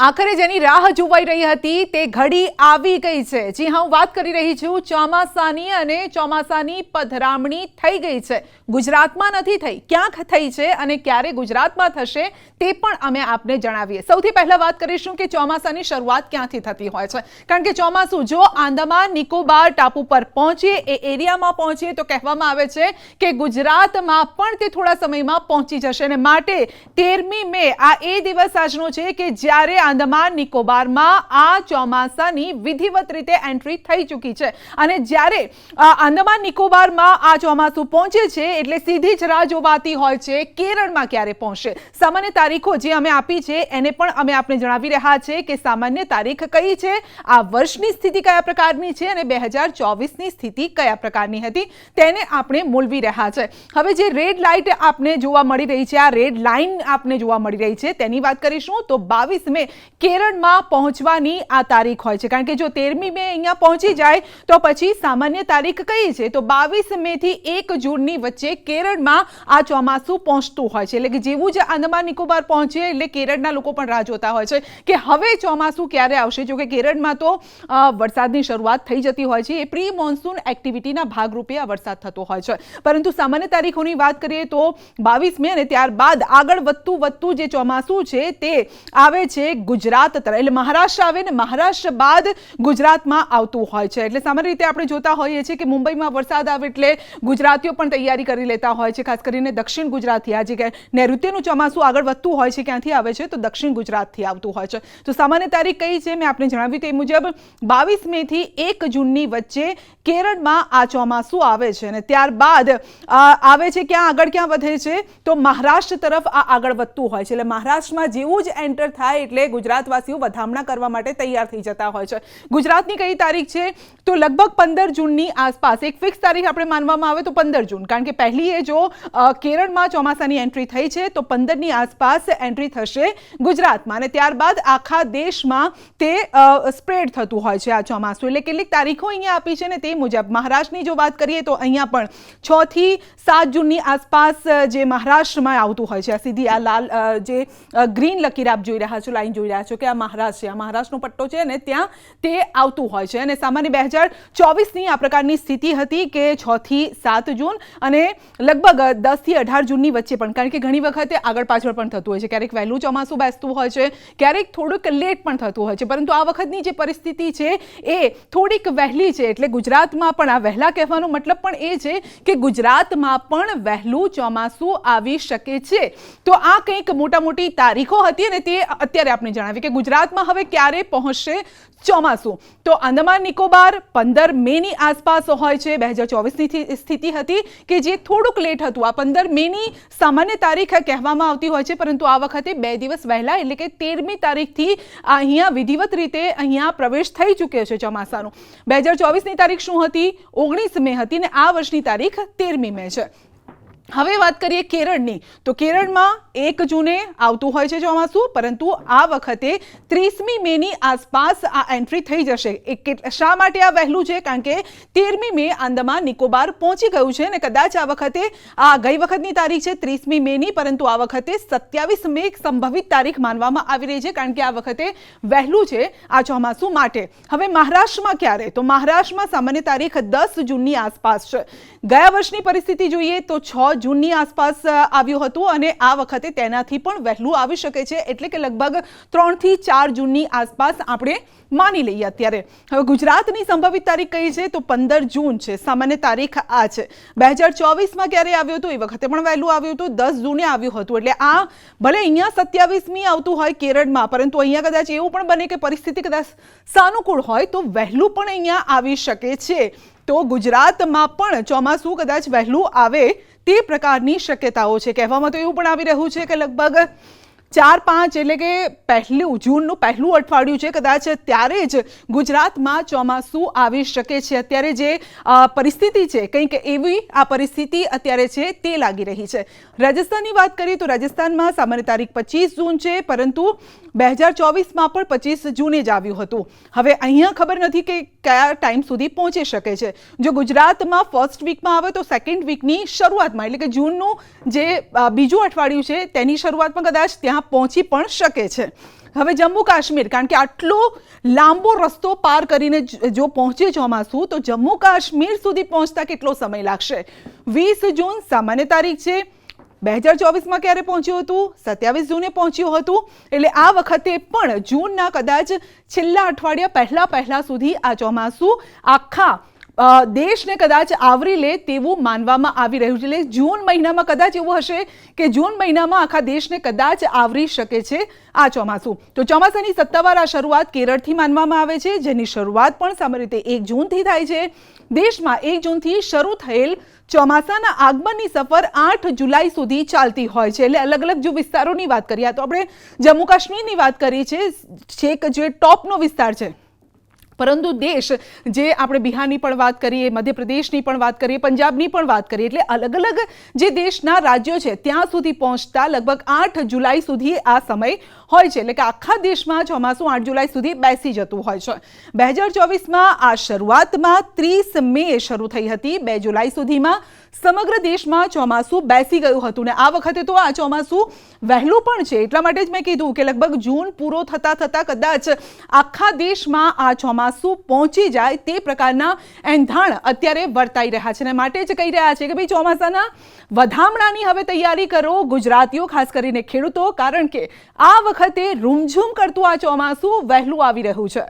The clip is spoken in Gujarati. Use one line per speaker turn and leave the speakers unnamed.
આખરે જેની રાહ જોવાઈ રહી હતી તે ઘડી આવી ગઈ છે। જી હા, હું વાત કરી રહી છું ચોમાસાની અને ચોમાસાની પધરામણી થઈ ગઈ છે। ગુજરાતમાં નથી થઈ, ક્યાંક થઈ છે અને ક્યારે ગુજરાતમાં થશે તે પણ અમે આપને જણાવીએ। સૌથી પહેલા વાત કરીશું કે ચોમાસાની શરૂઆત ક્યાંથી થતી હોય છે, કારણ કે ચોમાસું જો આંદામાન નિકોબાર ટાપુ પર પહોંચે, એ એરિયામાં પહોંચે તો કહેવામાં આવે છે કે ગુજરાતમાં પણ તે થોડા સમયમાં પહોંચી જશે અને માટે 13મી મે આ એ દિવસ આજનો છે કે જ્યારે આંદામાન નિકોબારમાં આ ચોમાસાની વિધિવત રીતે એન્ટ્રી થઈ ચૂકી છે અને જ્યારે આંદામાન નિકોબારમાં આ ચોમાસું પહોંચે છે એટલે સીધી જ રાહ જોવાતી હોય છે કેરળમાં ક્યારે પહોંચશે। સામાન્ય તારીખો જે અમે આપી છે એને પણ અમે આપને જણાવી રહ્યા છે કે સામાન્ય તારીખ કઈ છે, આ વર્ષની સ્થિતિ કયા પ્રકારની છે અને 2024ની સ્થિતિ કયા પ્રકારની હતી તેને આપણે મૂલવી રહ્યા છે। હવે જે રેડ લાઇટ આપને જોવા મળી રહી છે, આ રેડ લાઇન આપને જોવા મળી રહી છે તેની વાત કરીશું તો 22 મે કેરળમાં પહોંચવાની આ તારીખ હોય છે, કારણ કે જો 13મી મે અહીંયા પહોંચી જાય તો પછી સામાન્ય તારીખ કઈ છે તો 22 મે થી 1 જૂનની વચ્ચે કેરળમાં આ ચોમાસું પહોંચતું હોય છે। એટલે કે જેવું જ આંદામાન નિકોબાર પહોંચે એટલે કેરળના લોકો પણ રાહ જોતા હોય છે કે હવે ચોમાસું ક્યારે આવશે। જો કે કેરળમાં તો વરસાદની શરૂઆત થઈ જતી હોય છે, એ પ્રી મોન્સૂન એક્ટિવિટીના ભાગરૂપે આ વરસાદ થતો હોય છે, પરંતુ સામાન્ય તારીખોની વાત કરીએ તો 22 મે અને ત્યારબાદ આગળ વધતું જે ચોમાસું છે તે આવે છે ગુજરાત તરફ, એટલે મહારાષ્ટ્ર આવે ને મહારાષ્ટ્ર બાદ ગુજરાતમાં આવતું હોય છે। એટલે સામાન્ય રીતે આપણે જોતા હોઈએ છીએ કે મુંબઈમાં વરસાદ આવે એટલે ગુજરાતીઓ પણ તૈયારી કરી લેતા હોય છે, ખાસ કરીને દક્ષિણ ગુજરાતથી। આ જે નૈઋત્યનું ચોમાસું આગળ વધતું હોય છે ક્યાંથી આવે છે તો દક્ષિણ ગુજરાતથી આવતું હોય છે। તો સામાન્ય તારીખ કઈ છે મેં આપને જણાવ્યું તે મુજબ 22 મે થી 1 જૂનની વચ્ચે કેરળમાં આ ચોમાસું આવે છે અને ત્યારબાદ આવે છે ક્યાં વધે છે તો મહારાષ્ટ્ર તરફ આ આગળ વધતું હોય છે। એટલે મહારાષ્ટ્રમાં જેવું જ એન્ટર થાય એટલે ગુજરાતવાસીઓ વધામણા કરવા માટે તૈયાર થઈ જતા હોય છે। ગુજરાતની કઈ તારીખ છે તો લગભગ 15 જૂનની આસપાસ, એક ફિક્સ તારીખ આપણે માનવામાં આવે તો 15 જૂન, કારણ કે પહેલી એ જો કેરળમાં ચોમાસાની એન્ટ્રી થઈ છે તો 15ની આસપાસ એન્ટ્રી થશે ગુજરાતમાં અને ત્યારબાદ આખા દેશમાં તે સ્પ્રેડ થતું હોય છે આ ચોમાસું। એટલે કેટલીક તારીખો અહીંયા આપી છે ને તે મુજબ મહારાષ્ટ્રની જો વાત કરીએ તો અહીંયા પણ 6 થી 7 જૂનની આસપાસ જે મહારાષ્ટ્રમાં આવતું હોય છે, આ સીધી આ લાલ જે ગ્રીન લકીર આપ જોઈ રહ્યા છો, લાઈન જોઈ રહ્યા છો કે આ મહારાષ્ટ્ર છે, આ મહારાષ્ટ્રનો પટ્ટો છે અને ત્યાં તે આવતું હોય છે અને સામાન્ય 2024ની આ પ્રકારની સ્થિતિ હતી કે 6 થી 7 જૂન અને લગભગ 10 થી 18 જૂનની વચ્ચે પણ, કારણ કે ઘણી વખતે આગળ પાછળ પણ થતું હોય છે, ક્યારેક વહેલું ચોમાસું બેસતું હોય છે, ક્યારેક થોડુંક લેટ પણ થતું હોય છે, પરંતુ આ વખતની જે પરિસ્થિતિ છે એ થોડીક વહેલી છે। એટલે ગુજરાતમાં પણ આ વહેલા કહેવાનો મતલબ પણ એ છે કે ગુજરાતમાં પણ વહેલું ચોમાસું આવી શકે છે। તો આ કંઈક મોટી તારીખો હતી અને તે અત્યારે આપણે જણાવી કે ગુજરાતમાં હવે ક્યારે પહોંચશે ચોમાસું તો આંદામાન નિકોબાર 15 મેની આસપાસ હોય છે। 2024ની સ્થિતિ હતી કે જે થોડુંક લેટ હતું, આ 15 મેની સામાન્ય તારીખ કહેવામાં આવતી હોય છે, પરંતુ આ વખતે 2 દિવસ વહેલા એટલે કે 13મી તારીખથી અહીંયા વિધિવત રીતે અહીંયા પ્રવેશ થઈ ચૂક્યો છે ચોમાસાનો। 2024ની તારીખ શું હતી? 19 મે હતી ને આ વર્ષની તારીખ 13મી મે છે। હવે વાત કરીએ કેરળની તો કેરળમાં 1 જૂને આવતું હોય છે ચોમાસું, પરંતુ આ વખતે 30મી મેની આસપાસ આ એન્ટ્રી થઈ જશે। શા માટે આ વહેલું છે? કારણ કે 13મી મે આંદામાન નિકોબાર પહોંચી ગયું છે અને કદાચ આ વખતે આ ગઈ વખતની તારીખ છે 30મી મેની, પરંતુ આ વખતે 27 મે સંભવિત તારીખ માનવામાં આવી રહી છે, કારણ કે આ વખતે વહેલું છે આ ચોમાસું માટે। હવે મહારાષ્ટ્રમાં ક્યારે તો મહારાષ્ટ્રમાં સામાન્ય તારીખ 10 જૂનની આસપાસ છે। ગયા વર્ષની પરિસ્થિતિ જોઈએ તો 6 જૂનની આસપાસ આવ્યું હતું અને આ વખતે તેનાથી પણ વહેલું આવી શકે છે, એટલે કે લગભગ 3 થી 4 જૂનની આસપાસ આપણે માની લઈએ અત્યારે। હવે ગુજરાતની સંભવિત તારીખ કઈ છે તો 15 જૂન છે, સામાન્ય તારીખ આ છે। 2024માં ક્યારે આવ્યું હતું? એ વખતે પણ વહેલું આવ્યું હતું, 10 જૂને આવ્યું હતું। એટલે આ ભલે અહીંયા 27મી આવતું હોય કેરળમાં, પરંતુ અહીંયા કદાચ એવું પણ બને કે પરિસ્થિતિ કદાચ સાનુકૂળ હોય તો વહેલું પણ અહીંયા આવી શકે છે। તો ગુજરાતમાં પણ ચોમાસું કદાચ વહેલું આવે તે પ્રકારની શક્યતાઓ છે। કહેવામાં તો એવું પણ આવી રહ્યું છે કે લગભગ 4-5 એટલે કે જૂનનું પહેલું અઠવાડિયું છે કદાચ ત્યારે જ ગુજરાતમાં ચોમાસું આવી શકે છે। અત્યારે જે પરિસ્થિતિ છે કંઈક એવી આ પરિસ્થિતિ અત્યારે છે તે લાગી રહી છે। રાજસ્થાનની વાત કરીએ તો રાજસ્થાનમાં સામાન્ય તારીખ 25 જૂન છે, પરંતુ 2024માં પણ 25 જૂને જ આવ્યું હતું। હવે અહીંયા ખબર નથી કે કયા ટાઈમ સુધી પહોંચી શકે છે। જો ગુજરાતમાં ફર્સ્ટ વીકમાં આવે તો સેકન્ડ વીકની શરૂઆતમાં એટલે કે જૂનનું જે બીજું અઠવાડિયું છે તેની શરૂઆતમાં કદાચ ત્યાં પહોંચી પણ શકે છે। હવે જમ્મુ કાશ્મીર, કારણ કે આટલો લાંબો રસ્તો પાર કરીને જો પહોંચે ચોમાસું તો જમ્મુ કાશ્મીર સુધી પહોંચતા કેટલો સમય લાગશે? 20 જૂન સામાન્ય તારીખ છે, 2024માં ક્યારે પહોંચ્યું હતું? 27 જૂને પહોંચ્યું હતું. એટલે આ વખતે પણ જૂનના કદાચ છેલ્લા અઠવાડિયા પહેલા સુધી આ ચોમાસું આખા દેશને કદાચ આવરી લે તેવું માનવામાં આવી રહ્યું છે. એટલે જૂન મહિનામાં કદાચ એવું હશે કે જૂન મહિનામાં આખા દેશને કદાચ આવરી શકે છે આ ચોમાસું. તો ચોમાસાની સત્તાવાર આ શરૂઆત કેરળથી માનવામાં આવે છે, જેની શરૂઆત પણ સામાન્ય રીતે 1 જૂનથી થાય છે. દેશમાં 1 જૂનથી શરૂ થયેલ ચોમાસાના આગમનની સફર 8 જુલાઈ સુધી ચાલતી હોય છે. એટલે અલગ અલગ જો વિસ્તારોની વાત કરીએ તો આપણે જમ્મુ કાશ્મીરની વાત કરી છે, છેક જે ટોપનો વિસ્તાર છે, પરંતુ દેશ જે આપણે બિહારની પણ વાત કરીએ, મધ્યપ્રદેશની પણ વાત કરીએ, પંજાબની પણ વાત કરીએ, એટલે અલગ અલગ જે દેશના રાજ્યો છે ત્યાં સુધી પહોંચતા લગભગ 8 જુલાઈ સુધી આ સમય હોય છે. એટલે કે આખા દેશમાં ચોમાસું 8 જુલાઈ સુધી બેસી જતું હોય છે. 2024માં આ શરૂઆતમાં 30 મે શરૂ થઈ હતી. 2 જુલાઈ સુધીમાં સમગ્ર દેશમાં ચોમાસું બેસી ગયું હતું ને આ વખતે તો આ ચોમાસું વહેલું પણ છે. એટલા માટે જ મેં કીધું કે લગભગ જૂન પૂરો થતા કદાચ આખા દેશમાં આ ચોમાસું પહોંચી જાય તે પ્રકારના એંધાણ અત્યારે વર્તાઈ રહ્યા છે. અને માટે જ કહી રહ્યા છે કે ભાઈ ચોમાસાના વધામણાની હવે તૈયારી કરો ગુજરાતીઓ, ખાસ કરીને ખેડૂતો, કારણ કે આ વખતે રૂમઝૂમ કરતું આ ચોમાસું વહેલું આવી રહ્યું છે.